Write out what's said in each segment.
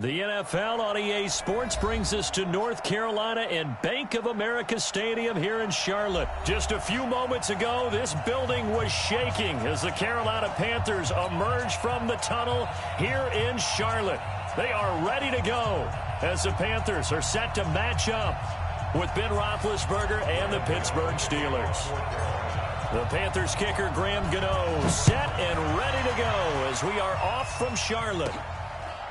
The NFL on EA Sports brings us to North Carolina and Bank of America Stadium here in Charlotte. Just a few moments ago, this building was shaking as the Carolina Panthers emerge from the tunnel here in Charlotte. They are ready to go as the Panthers are set to match up with Ben Roethlisberger and the Pittsburgh Steelers. The Panthers kicker Graham Gano set and ready to go as we are off from Charlotte.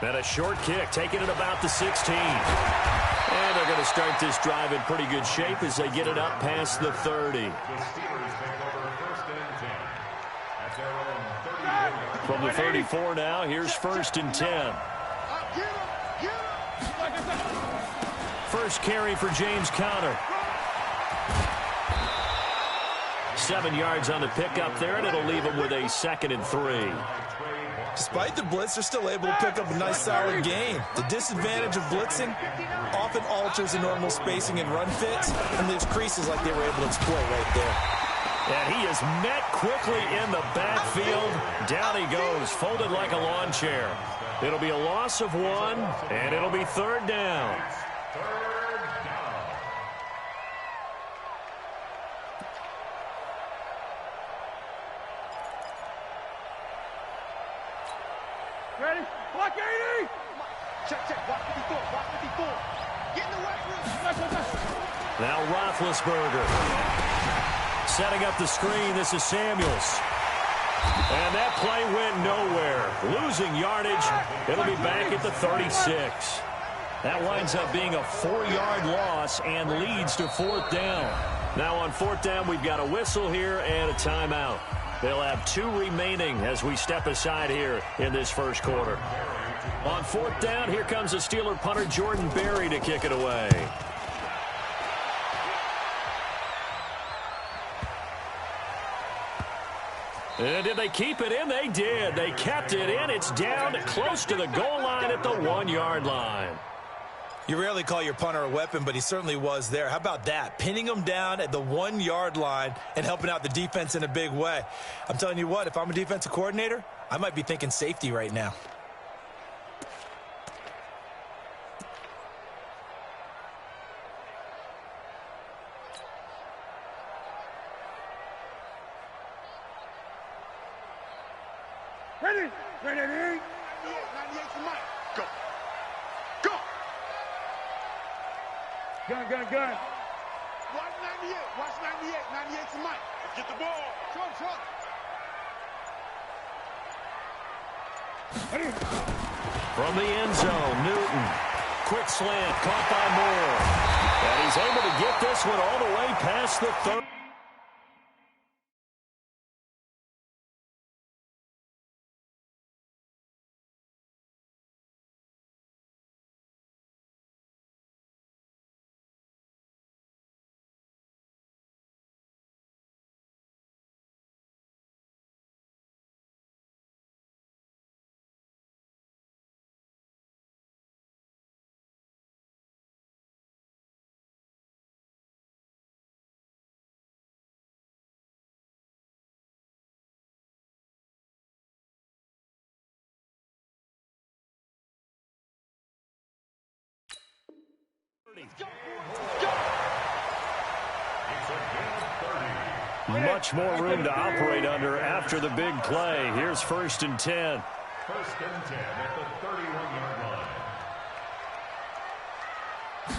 And a short kick, taking it about the 16. And they're going to start this drive in pretty good shape as they get it up past the 30. From the 34 now, here's 1st and 10. First carry for James Conner. 7 yards on the pickup there, and it'll leave him with a 2nd and 3. Despite the blitz, they're still able to pick up a nice, solid gain. The disadvantage of blitzing often alters the normal spacing and run fits and leaves creases like they were able to exploit right there. And he is met quickly in the backfield. Down he goes, folded like a lawn chair. It'll be a loss of 1, and it'll be 3rd down. Ready? Block 80! Check. Block 54. Block 54. Get in the weight room. Now Roethlisberger. Setting up the screen. This is Samuels. And that play went nowhere. Losing yardage. It'll be back at the 36. That winds up being a 4-yard loss and leads to 4th down. Now on 4th down, we've got a whistle here and a timeout. They'll have 2 remaining as we step aside here in this first quarter. On 4th down, here comes the Steeler punter Jordan Berry to kick it away. And did they keep it in? They did. They kept it in. It's down close to the goal line at the 1-yard line. You rarely call your punter a weapon, but he certainly was there. How about that? Pinning him down at the 1-yard line and helping out the defense in a big way. I'm telling you what, if I'm a defensive coordinator, I might be thinking safety right now. Ready? Ready? 98 for Mike. Go. Go. Gun. Watch 98. Watch 98. 98 to Mike. Let's get the ball. Truck. Ready? From the end zone, Newton. Quick slant, caught by Moore. And he's able to get this one all the way past the 30. Much more room to operate under after the big play. Here's 1st and 10. 1st and 10 at the 31-yard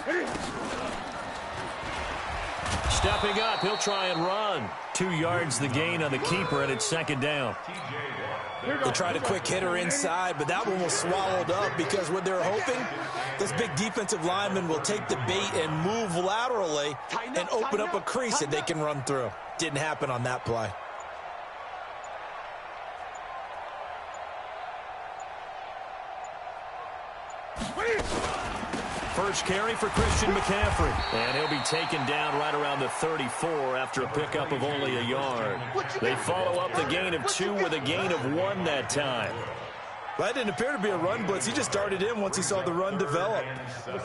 line. Stepping up, he'll try and run. 2 yards the gain on the keeper, and it's 2nd down. They tried a quick hitter inside, but that one was swallowed up because what they're hoping, this big defensive lineman will take the bait and move laterally and open up a crease that they can run through. Didn't happen on that play. First carry for Christian McCaffrey. And he'll be taken down right around the 34 after a pickup of only a yard. They follow up the gain of 2 with a gain of 1 that time. Well, that didn't appear to be a run blitz. He just darted in once he saw the run develop.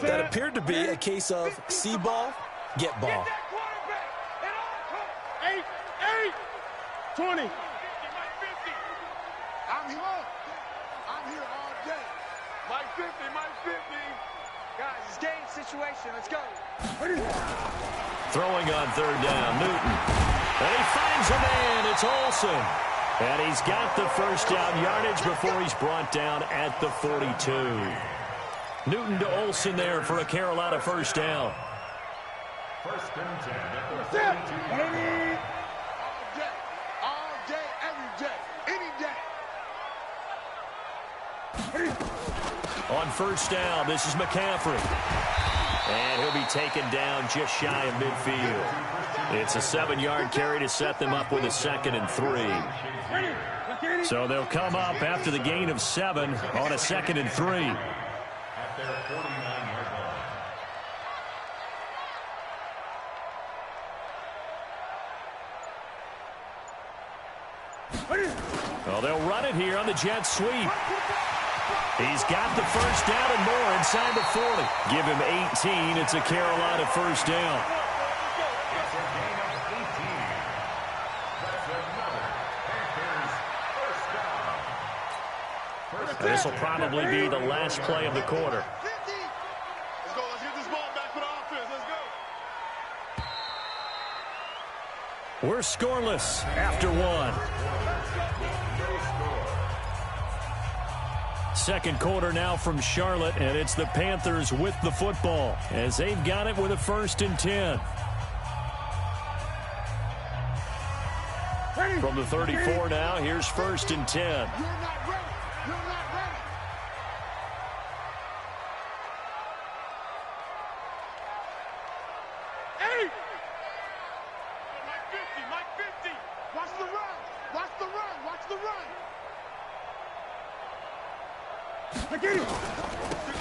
That appeared to be a case of see ball, get ball. 20. I'm here all day. Mike 50, Mike 50. situation. Let's go. Throwing on third down, Newton. And he finds a man. It's Olsen. And he's got the first down yardage before he's brought down at the 42. Newton to Olsen there for a Carolina first down. First and 10 at the 42. All day, every day, any day. On first down, this is McCaffrey. And he'll be taken down just shy of midfield. It's a 7-yard carry to set them up with a 2nd and 3. So they'll come up after the gain of 7 on a 2nd and 3. At their 49-yard line. Well, they'll run it here on the jet sweep. He's got the first down and more inside the 40. Give him 18. It's a Carolina first down. It's a gain of 18. That's another Panthers first down. This will probably be the last play of the quarter. Let's go. Let's get this ball back for the offense. Let's go. We're scoreless after 1. Second quarter now from Charlotte, and it's the Panthers with the football as they've got it with a 1st and 10. From the 34 now, here's 1st and 10. You're not ready. You're not ready. Hey! Mike 50, Mike 50. Watch the run. Watch the run. Watch the run.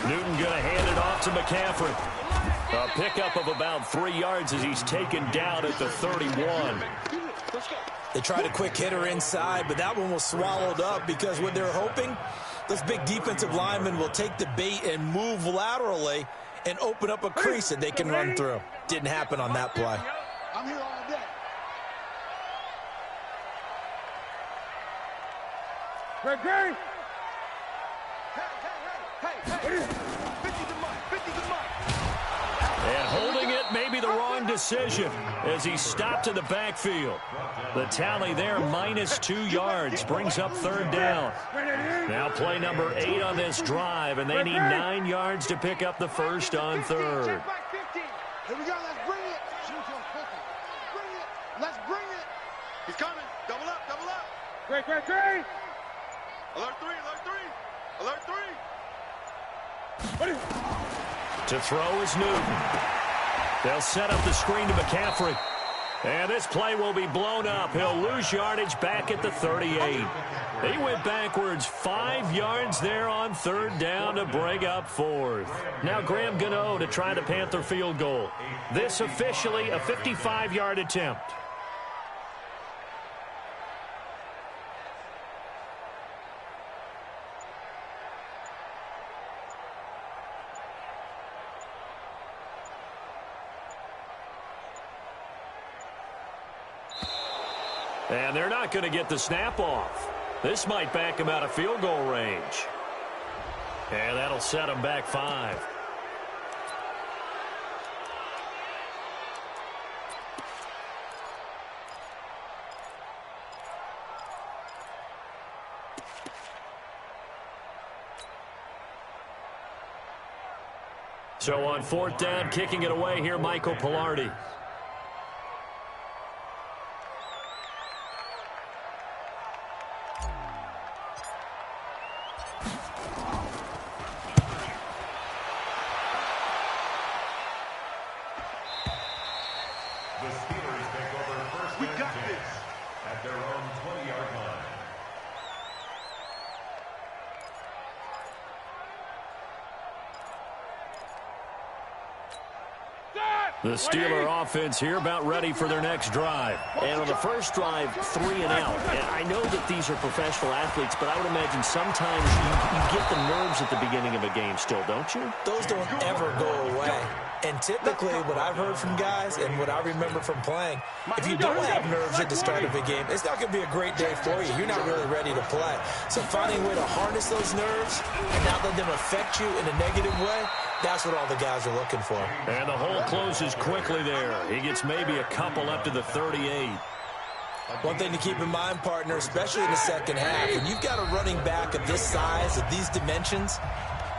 Newton going to hand it off to McCaffrey. A pickup of about 3 yards as he's taken down at the 31. They tried a quick hitter inside, but that one was swallowed up because what they're hoping, those big defensive linemen will take the bait and move laterally and open up a crease that they can run through. Didn't happen on that play. I'm here all day. Great. Hey. 50 to Mike. 50 to Mike. And holding it may be the wrong decision as he stopped in the backfield. The tally there, minus 2 yards, brings up 3rd down. Now play number 8 on this drive, and they need 9 yards to pick up the first on 3rd. Here we go. Let's bring it. Bring it. Let's bring it. He's coming. Double up. Great. Alert 3. Alert 3. To throw is Newton. They'll set up the screen to McCaffrey. And this play will be blown up. He'll lose yardage back at the 38. He went backwards 5 yards there on 3rd down to bring up 4th. Now Graham Gano to try the Panther field goal. This officially a 55-yard attempt. And they're not going to get the snap off. This might back him out of field goal range. And that'll set him back 5. So on 4th down, kicking it away here, Michael Pilardi. The Steelers take over first and 10 at their own 20-yard line. The Steeler offense here about ready for their next drive. And on the first drive, 3 and out. And I know that these are professional athletes, but I would imagine sometimes you get the nerves at the beginning of a game still, don't you? Those don't ever go away. And typically what I've heard from guys and what I remember from playing, if you don't have nerves at the start of a game, it's not going to be a great day for you. You're not really ready to play. So finding a way to harness those nerves and not let them affect you in a negative way, That's what all the guys are looking for. And the hole closes quickly there. He gets maybe a couple up to the 38. One thing to keep in mind, partner, especially in the second half, when you've got a running back of this size, of these dimensions,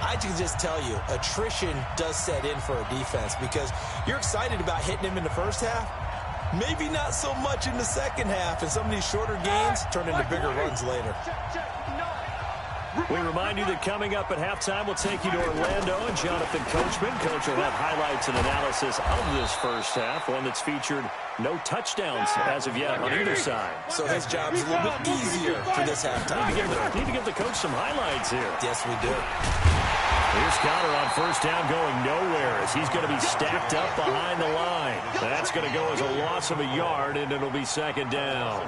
I can just tell you, attrition does set in for a defense because you're excited about hitting him in the first half. Maybe not so much in the second half, and some of these shorter gains turn into bigger runs later. We remind you that coming up at halftime, we'll take you to Orlando and Jonathan Coachman. Coach will have highlights and analysis of this first half, one that's featured no touchdowns as of yet on either side. So his job's a little bit easier for this halftime. Need to give the coach some highlights here. Yes, we do. Here's Connor on first down going nowhere as he's going to be stacked up behind the line. That's going to go as a loss of a yard, and it'll be second down.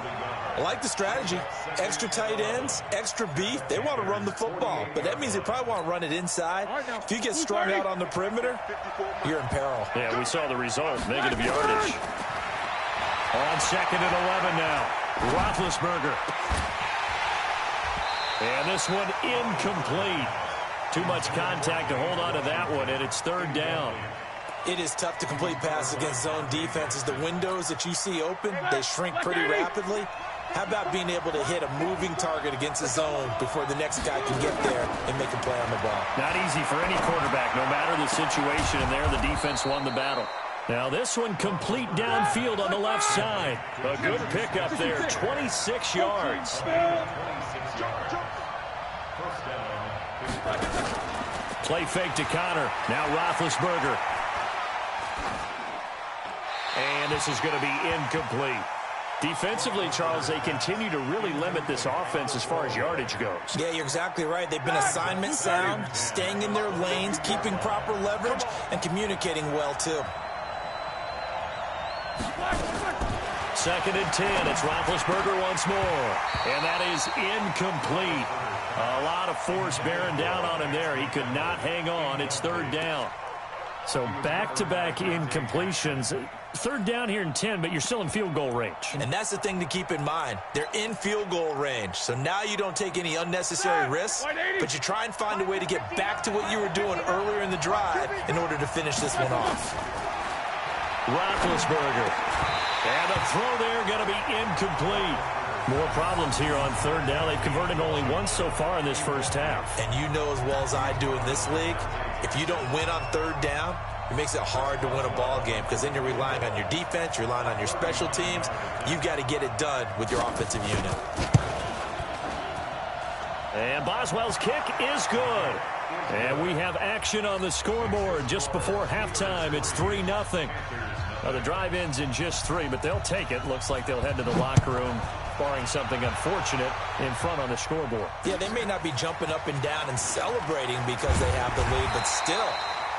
I like the strategy. Extra tight ends, extra beef. They want to run the football, but that means they probably want to run it inside. If you get strung out on the perimeter, you're in peril. Yeah, we saw the result, negative yardage. On second and 11 now, Roethlisberger. And this one incomplete. Too much contact to hold on to that one, and it's third down. It is tough to complete passes against zone defenses. The windows that you see open, they shrink pretty rapidly. How about being able to hit a moving target against the zone before the next guy can get there and make a play on the ball? Not easy for any quarterback, no matter the situation, and there the defense won the battle. Now this one complete downfield on the left side. A good pickup there, 26 yards. Play fake to Connor. Now Roethlisberger. And this is going to be incomplete. Defensively, Charles, they continue to really limit this offense as far as yardage goes. Yeah, you're exactly right. They've been assignment sound, staying in their lanes, keeping proper leverage, and communicating well, too. Second and 10. It's Roethlisberger once more. And that is incomplete. A lot of force bearing down on him there. He could not hang on. It's third down. So back-to-back incompletions. Third down here in 10, but you're still in field goal range. And that's the thing to keep in mind. They're in field goal range. So now you don't take any unnecessary risks, but you try and find a way to get back to what you were doing earlier in the drive in order to finish this one off. Roethlisberger. And a throw there going to be incomplete. More problems here on third down. They've converted only once so far in this first half. And you know as well as I do in this league, if you don't win on third down, it makes it hard to win a ball game because then you're relying on your defense, you're relying on your special teams. You've got to get it done with your offensive unit. And Boswell's kick is good. And we have action on the scoreboard just before halftime. It's 3-0. Now the drive ends in just 3, but they'll take it. Looks like they'll head to the locker room, barring something unfortunate in front on the scoreboard. Yeah, they may not be jumping up and down and celebrating because they have the lead, but still,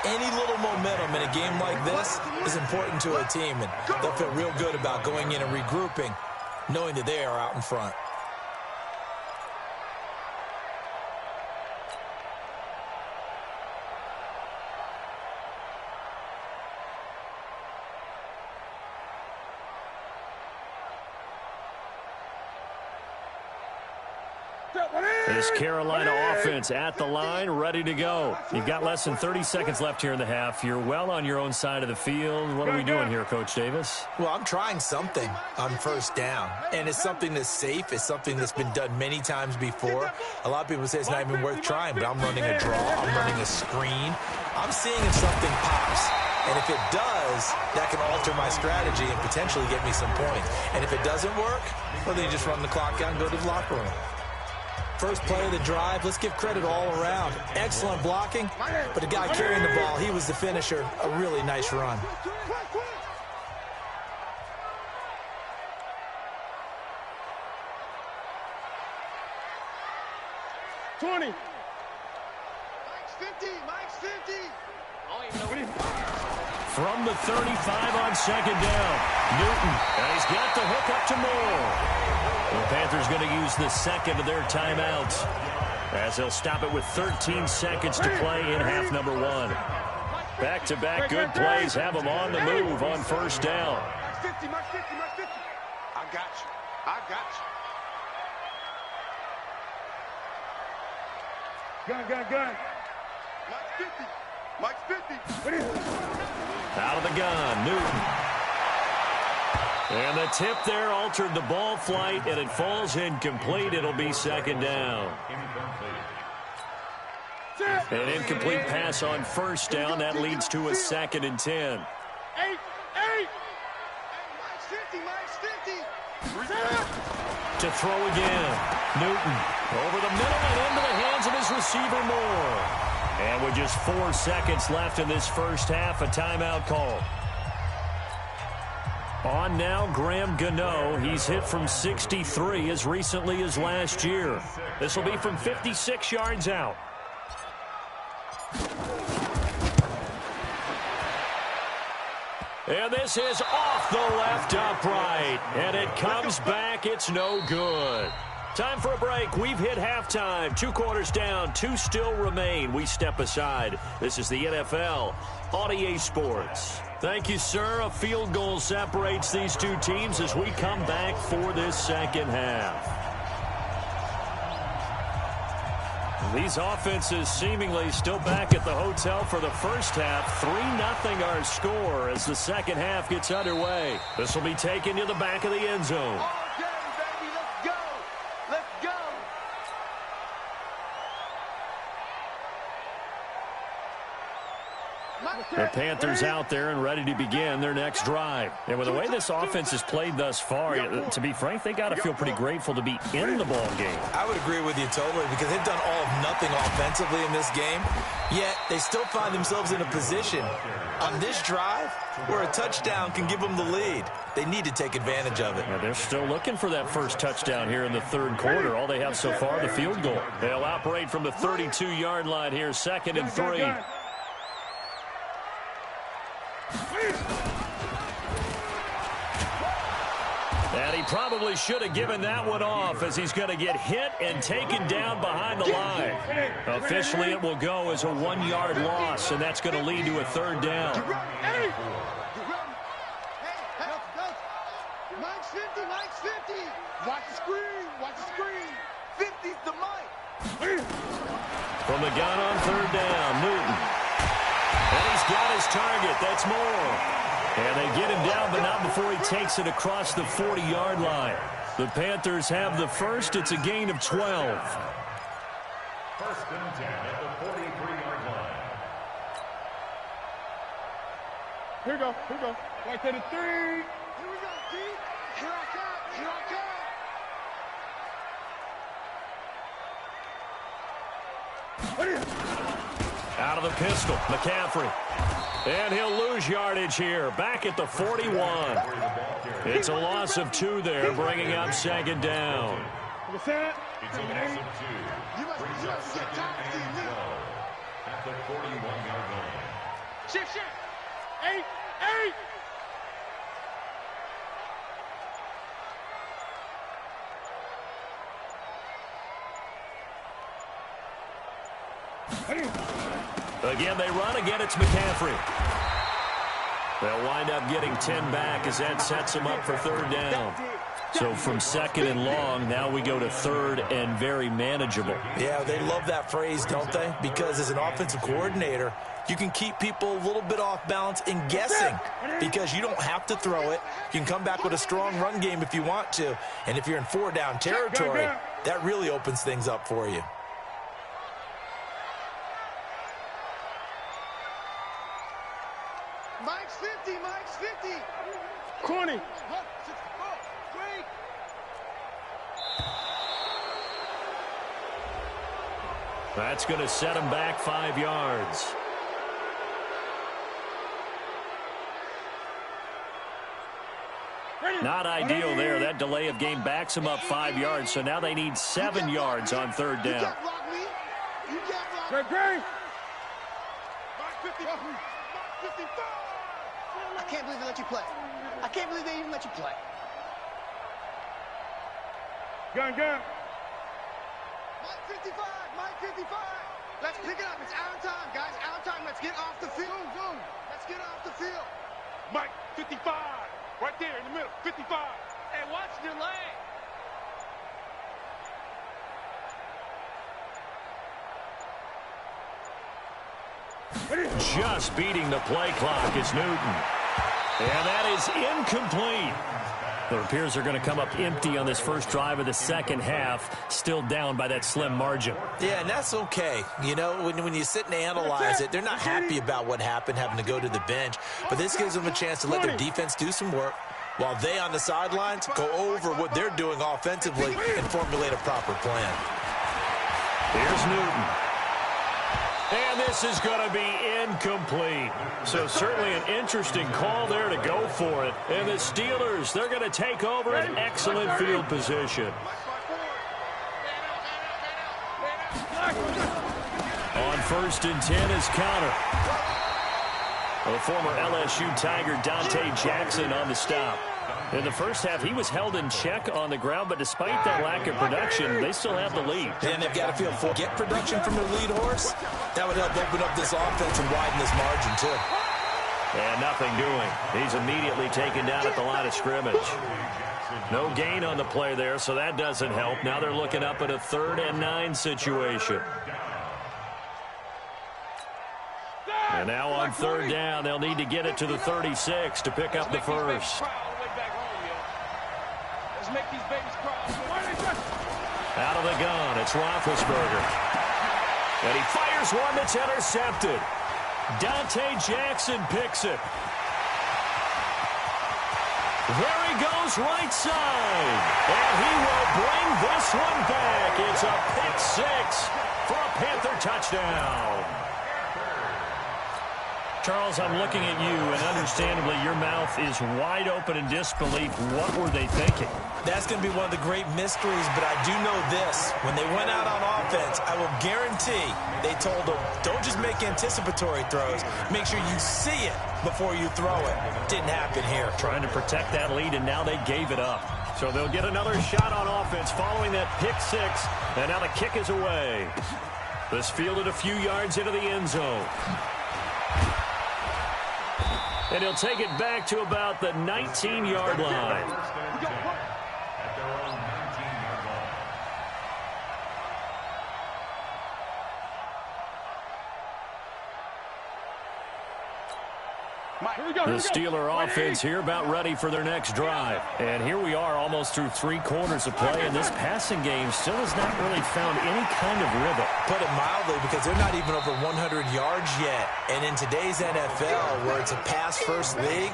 any little momentum in a game like this is important to a team, and they'll feel real good about going in and regrouping, knowing that they are out in front. This Carolina offense at the line, ready to go. You've got less than 30 seconds left here in the half. You're well on your own side of the field. What are we doing here, Coach Davis? Well, I'm trying something on first down, and it's something that's safe. It's something that's been done many times before. A lot of people say it's not even worth trying, but I'm running a draw. I'm running a screen. I'm seeing if something pops. And if it does, that can alter my strategy and potentially get me some points. And if it doesn't work, well, then you just run the clock out and go to the locker room. First play of the drive, let's give credit all around. Excellent blocking, but the guy carrying the ball, he was the finisher. A really nice run. From the 35 on second down, Newton, and he's got the hook up to Moore. The Panthers going to use the second of their timeouts as they'll stop it with 13 seconds to play in half number 1. Back-to-back good plays have them on the move on first down. I got you. I got you. Gun. Mike 50. Mike's 50. Out of the gun, Newton. And the tip there altered the ball flight, and it falls incomplete. It'll be second down. An incomplete pass on first down. That leads to a 2nd and 10. To throw again. Newton over the middle and into the hands of his receiver Moore. And with just 4 seconds left in this first half, a timeout call. On now, Graham Gano. He's hit from 63 as recently as last year. This will be from 56 yards out. And this is off the left upright. And it comes back. It's no good. Time for a break. We've hit halftime. 2 quarters down. 2 still remain. We step aside. This is the NFL on EA Sports. Thank you, sir. A field goal separates these 2 teams as we come back for this second half. These offenses seemingly still back at the hotel for the first half. 3-0 our score as the second half gets underway. This will be taken to the back of the end zone. The Panthers out there and ready to begin their next drive. And with the way this offense has played thus far, to be frank, they got to feel pretty grateful to be in the ball game. I would agree with you totally because they've done all of nothing offensively in this game, yet they still find themselves in a position on this drive where a touchdown can give them the lead. They need to take advantage of it. Yeah, they're still looking for that first touchdown here in the third quarter. All they have so far, the field goal. They'll operate from the 32-yard line here, 2nd and 3. And he probably should have given that one off as he's going to get hit and taken down behind the line. Officially, it will go as a 1-yard loss, and that's going to lead to a 3rd down. Mike's 50, Mike's 50. Watch the screen, watch the screen. 50's the Mike. From the gun on 3rd down, Newton. And he's got his target. That's Moore. And they get him down, but not before he takes it across the 40-yard line. The Panthers have the first. It's a gain of 12. 1st and 10 at the 43-yard line. Here we go, here we go. Right to the 3. Here we go, Pete. Here I come, here I come. Out of the pistol, McCaffrey. And he'll lose yardage here, back at the 41. It's a loss of 2 there, bringing up 2nd down. It's a loss of 2. Brings up 2nd and 12 at the 41-yard line. Shift. 8. Again, they run. Again, it's McCaffrey. They'll wind up getting 10 back as that sets them up for 3rd down. So from 2nd and long, now we go to 3rd and very manageable. Yeah, they love that phrase, don't they? Because as an offensive coordinator, you can keep people a little bit off balance and guessing because you don't have to throw it. You can come back with a strong run game if you want to. And if you're in 4-down territory, that really opens things up for you. Mike's 50, Mike's 50. Corny. That's going to set him back 5 yards. Not ideal there. That delay of game backs him up 5 yards, so now they need 7 yards on 3rd down. You can't block me. You can't block me. Great. Mike 50. Mike 55. I can't believe they let you play. I can't believe they even let you play. Gun. Mike 55. Mike 55. Let's pick it up. It's out of time, guys. Out of time. Let's get off the field. Let's get off the field. Mike 55. Right there in the middle. 55. Hey, watch the delay. just beating the play clock is Newton. And that is incomplete. It appears they're going to come up empty on this first drive of the second half, still down by that slim margin. Yeah, and that's okay. You know, when you sit and analyze it, they're not happy about what happened, having to go to the bench. But this gives them a chance to let their defense do some work while they on the sidelines go over what they're doing offensively and formulate a proper plan. Here's Newton. And this is going to be incomplete. So certainly an interesting call there to go for it. And the Steelers, they're going to take over an excellent field position. On 1st and 10 is counter. The former LSU Tiger Dante Jackson on the stop. In the first half, he was held in check on the ground, but despite that lack of production, they still have the lead. And they've got to feel full. Get production from their lead horse. That would help open up this offense and widen this margin, too. And nothing doing. He's immediately taken down at the line of scrimmage. No gain on the play there, so that doesn't help. Now they're looking up at a 3rd and 9 situation. And now on 3rd down, they'll need to get it to the 36 to pick up the first. Out of the gun, it's Roethlisberger. And he fires one that's intercepted. Dante Jackson picks it. There he goes, right side. And he will bring this one back. It's a pick 6 for a Panther touchdown. Charles, I'm looking at you, and understandably, your mouth is wide open in disbelief. What were they thinking? That's going to be one of the great mysteries, but I do know this. When they went out on offense, I will guarantee they told them, don't just make anticipatory throws. Make sure you see it before you throw it. Didn't happen here. Trying to protect that lead, and now they gave it up. So they'll get another shot on offense following that pick 6, and now the kick is away. This fielded a few yards into the end zone. And he'll take it back to about the 19-yard line. The Steeler offense here about ready for their next drive. And here we are almost through 3 quarters of play, and this passing game still has not really found any kind of rhythm. Put it mildly, because they're not even over 100 yards yet. And in today's NFL, where it's a pass-first league,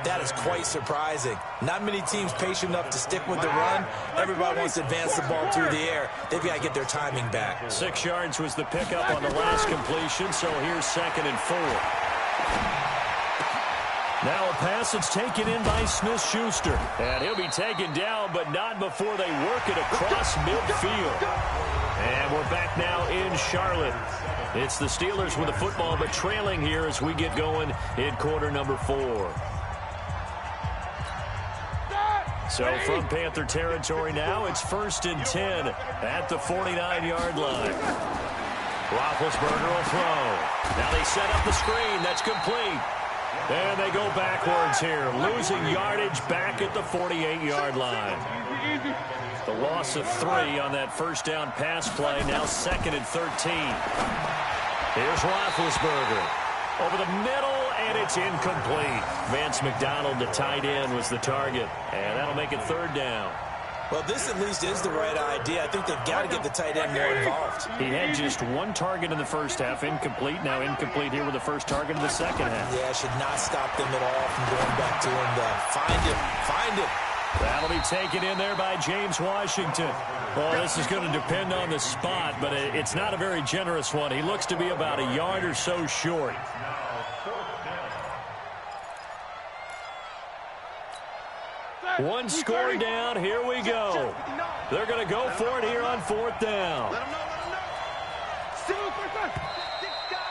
that is quite surprising. Not many teams patient enough to stick with the run. Everybody wants to advance the ball through the air. They've got to get their timing back. 6 yards was the pickup on the last completion, so here's 2nd and 4. Now a pass that's taken in by Smith-Schuster. And he'll be taken down, but not before they work it across midfield. And we're back now in Charlotte. It's the Steelers with the football, but trailing here as we get going in quarter number 4. So from Panther territory now, it's 1st and 10 at the 49-yard line. Roethlisberger will throw. Now they set up the screen. That's complete. And they go backwards here, losing yardage back at the 48-yard line. The loss of 3 on that first down pass play, now 2nd and 13. Here's Roethlisberger. Over the middle, and it's incomplete. Vance McDonald, the tight end, was the target. And that'll make it 3rd down. Well, this at least is the right idea. I think they've got to get the tight end more involved. He had just 1 target in the first half, incomplete. Now incomplete here with the first target in the second half. Yeah, should not stop them at all from going back to him. Find him. That'll be taken in there by James Washington. Well, this is going to depend on the spot, but it's not a very generous one. He looks to be about a yard or so short. One score down. Here we go. They're going to go for it here on 4th down.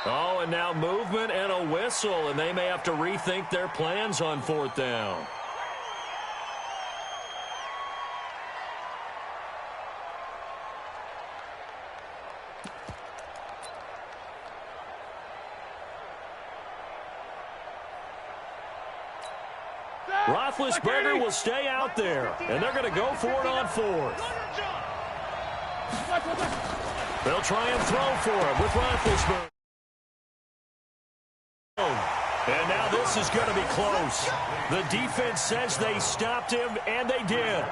Oh, and now movement and a whistle, and they may have to rethink their plans on 4th down. Roethlisberger will stay out there, and they're going to go for it on 4th. They'll try and throw for it with Roethlisberger. this is going to be close. The defense says they stopped him, and they did.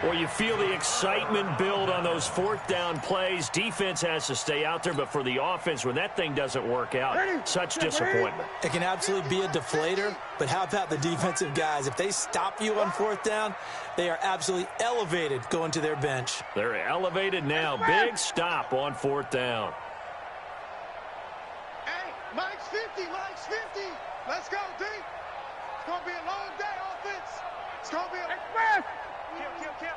Well, you feel the excitement build on those fourth down plays. Defense has to stay out there, but for the offense, when that thing doesn't work out, such disappointment. It can absolutely be a deflator, but how about the defensive guys? If they stop you on fourth down, they are absolutely elevated going to their bench. They're elevated now. Big stop on fourth down. Hey, Mike's 50, Mike's 50. Let's go, D. It's going to be a long day, offense. It's going to be a... Express! Kill.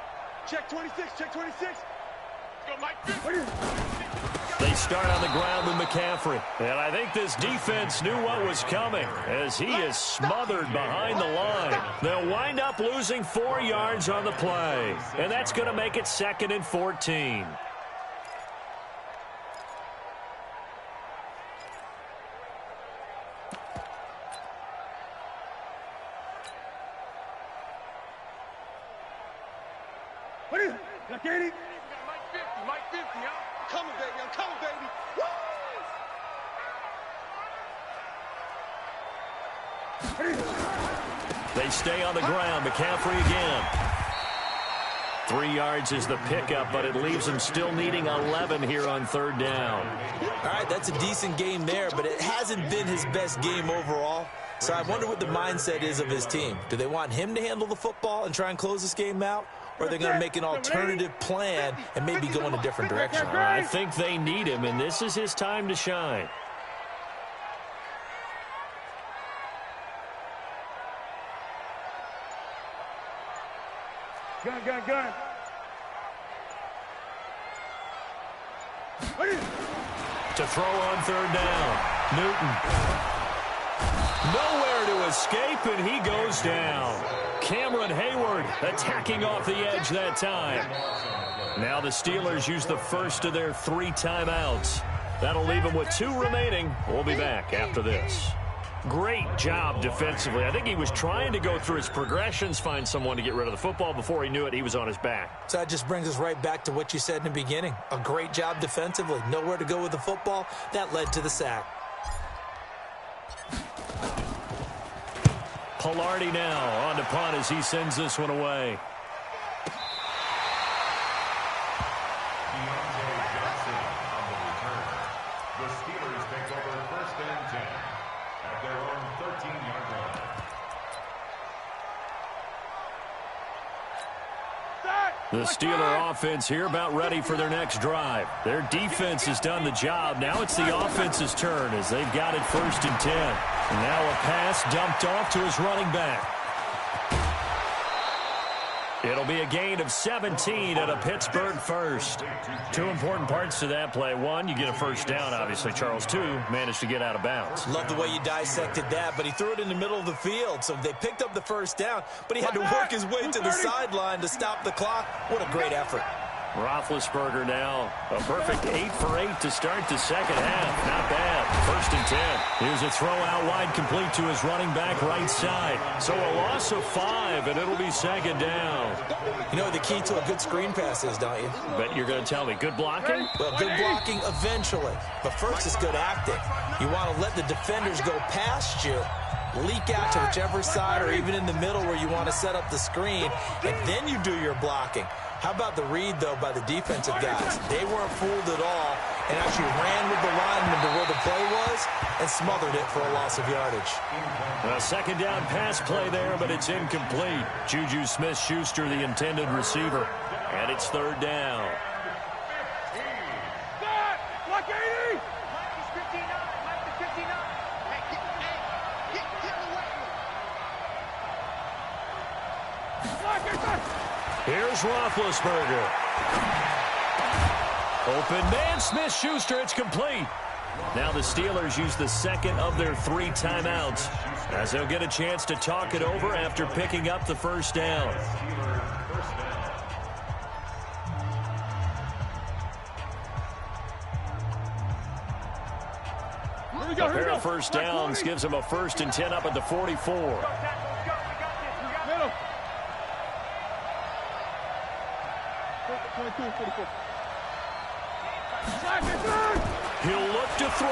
Check 26, check 26. Let's go, Mike 50. They start on the ground with McCaffrey. And I think this defense knew what was coming as he is smothered behind the line. They'll wind up losing 4 yards on the play. And that's going to make it 2nd and 14. What is it? Look at it. Mike 50, huh? I'm coming, baby. Woo! They stay on the ground. McCaffrey again. 3 yards is the pickup, but it leaves them still needing 11 here on 3rd down. All right, that's a decent game there, but it hasn't been his best game overall. So I wonder what the mindset is of his team. Do they want him to handle the football and try and close this game out? Or are they going to make an alternative plan and maybe go in a different direction? I think they need him, and this is his time to shine. Gun. To throw on 3rd down. Newton. Nowhere to escape, and he goes down. Cameron Hayward attacking off the edge that time. Now the Steelers use the first of their 3 timeouts. That'll leave them with 2 remaining. We'll be back after this. Great job defensively. I think he was trying to go through his progressions, find someone to get rid of the football. Before he knew it, he was on his back. So that just brings us right back to what you said in the beginning. A great job defensively. Nowhere to go with the football. That led to the sack. Pilardi now on to punt as he sends this one away. The Steelers take over 1st and 10 at their own 13-yard line. The Steeler offense here about ready for their next drive. Their defense has done the job. Now it's the offense's turn as they've got it 1st and 10. And now a pass dumped off to his running back. It'll be a gain of 17 at a Pittsburgh first. 2 important parts to that play. 1, you get a first down, obviously. Charles, 2, managed to get out of bounds. Love the way you dissected that, but he threw it in the middle of the field. So they picked up the first down, but he had to work his way to the sideline to stop the clock. What a great effort. Roethlisberger now, a perfect 8 for 8 to start the second half. Not bad. 1st and 10. Here's a throw out wide, complete to his running back right side. So a loss of 5, and it'll be 2nd down. You know what the key to a good screen pass is, don't you? Bet you're going to tell me. Good blocking? Well, good blocking eventually. But first is good acting. You want to let the defenders go past you, leak out to whichever side or even in the middle where you want to set up the screen, and then you do your blocking. How about the read, though, by the defensive guys? They weren't fooled at all and actually ran with the lineman to where the play was and smothered it for a loss of yardage. A 2nd down pass play there, but it's incomplete. Juju Smith-Schuster, the intended receiver. And it's 3rd down. Like 80! Mike is 59. Mike is 59. Hey, get away. Here's Roethlisberger. Open man, Smith-Schuster, it's complete. Now the Steelers use the 2nd of their 3 timeouts as they'll get a chance to talk it over after picking up the first down. A pair of first downs gives them a 1st and 10 up at the 44. He'll look to throw.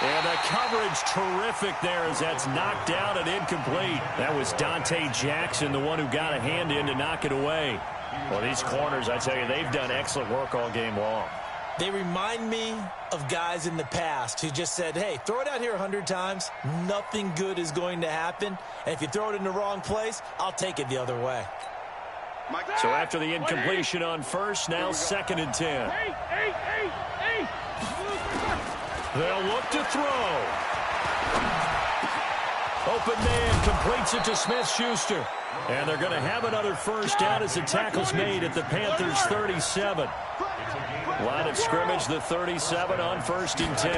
And the coverage terrific there as that's knocked down and incomplete. That was Dante Jackson, the one who got a hand in to knock it away. Well, these corners, I tell you, they've done excellent work all game long. They remind me of guys in the past who just said, hey, throw it out here 100 times. Nothing good is going to happen. And if you throw it in the wrong place, I'll take it the other way. So after the incompletion on first, now 2nd and 10. They'll look to throw. Open man completes it to Smith-Schuster. And they're going to have another first down as the tackle's made at the Panthers' 37. Line of scrimmage, the 37 on 1st and 10.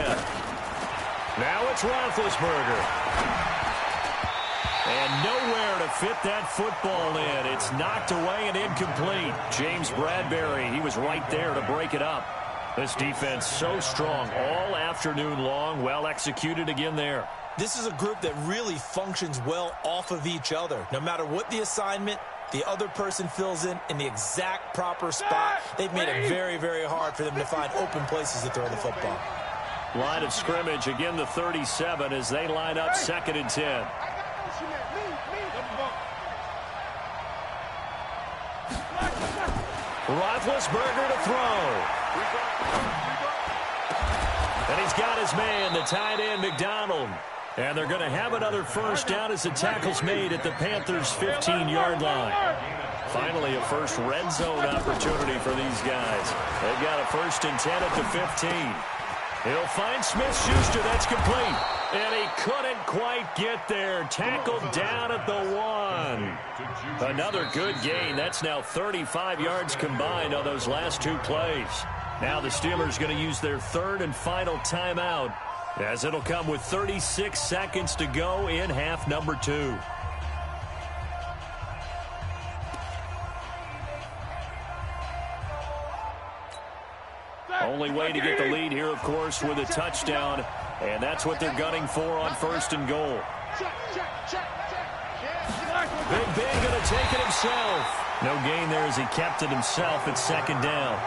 Now it's Roethlisberger. And nowhere to fit that football in. It's knocked away and incomplete. James Bradbury, he was right there to break it up. This defense so strong all afternoon long. Well executed again there. This is a group that really functions well off of each other. No matter what the assignment, the other person fills in the exact proper spot. They've made it very, very hard for them to find open places to throw the football. Line of scrimmage, again the 37 as they line up 2nd and 10. Roethlisberger to throw. And he's got his man, the tight end, McDonald. And they're going to have another first down as the tackle's made at the Panthers' 15-yard line. Finally, a first red zone opportunity for these guys. They've got a 1st and 10 at the 15. He'll find Smith-Schuster. That's complete. And he couldn't quite get there. Tackled down at the 1. Another good gain. That's now 35 yards combined on those last 2 plays. Now the Steelers going to use their 3rd and final timeout, as it'll come with 36 seconds to go in half number 2. Only way to get the lead here, of course, with a touchdown, and that's what they're gunning for on 1st and goal. Big Ben going to take it himself. No gain there as he kept it himself at 2nd down.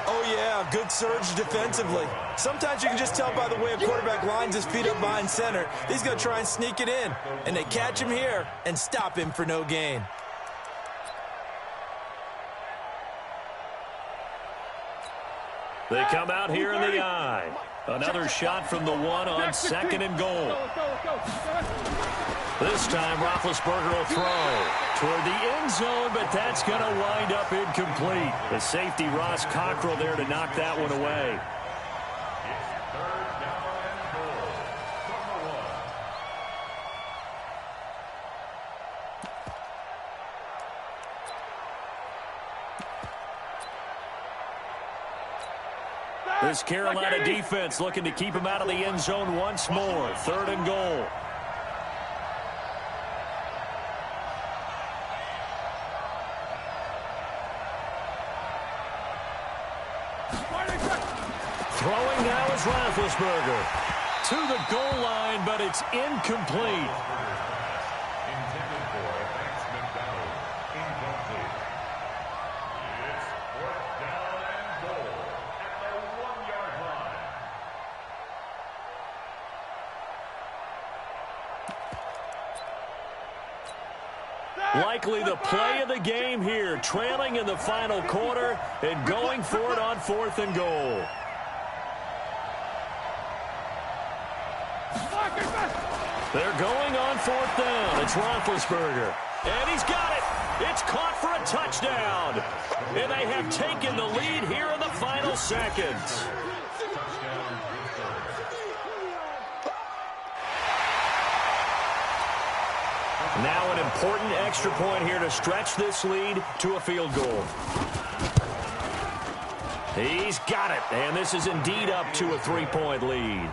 Oh, yeah, good surge defensively. Sometimes you can just tell by the way a quarterback lines his feet up behind center. He's going to try and sneak it in, and they catch him here and stop him for no gain. They come out here in the eye. Another shot from the 1 on 2nd and goal. This time, Roethlisberger will throw toward the end zone, but that's going to wind up incomplete. The safety, Ross Cockrell, there to knock that one away. This Carolina defense looking to keep him out of the end zone once more. 3rd and goal. Throwing now is Roethlisberger. To the goal line, but it's incomplete. Likely the play of the game here, trailing in the final quarter and going for it on 4th and goal. They're going on 4th down. It's Roethlisberger. And he's got it. It's caught for a touchdown. And they have taken the lead here in the final seconds. Now an important extra point here to stretch this lead to a field goal. He's got it, and this is indeed up to a 3-point lead.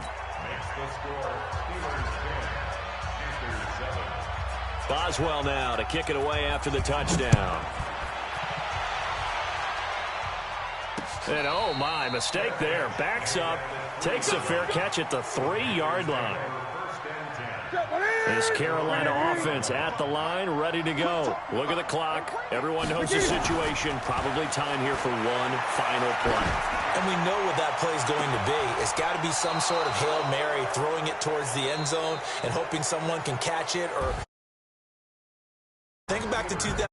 Boswell now to kick it away after the touchdown. And oh my, mistake there. Backs up, takes a fair catch at the 3-yard line. This Carolina offense at the line, ready to go. Look at the clock. Everyone knows the situation. Probably time here for one final play. And we know what that play is going to be. It's got to be some sort of Hail Mary, throwing it towards the end zone and hoping someone can catch it. Or think back to 2000.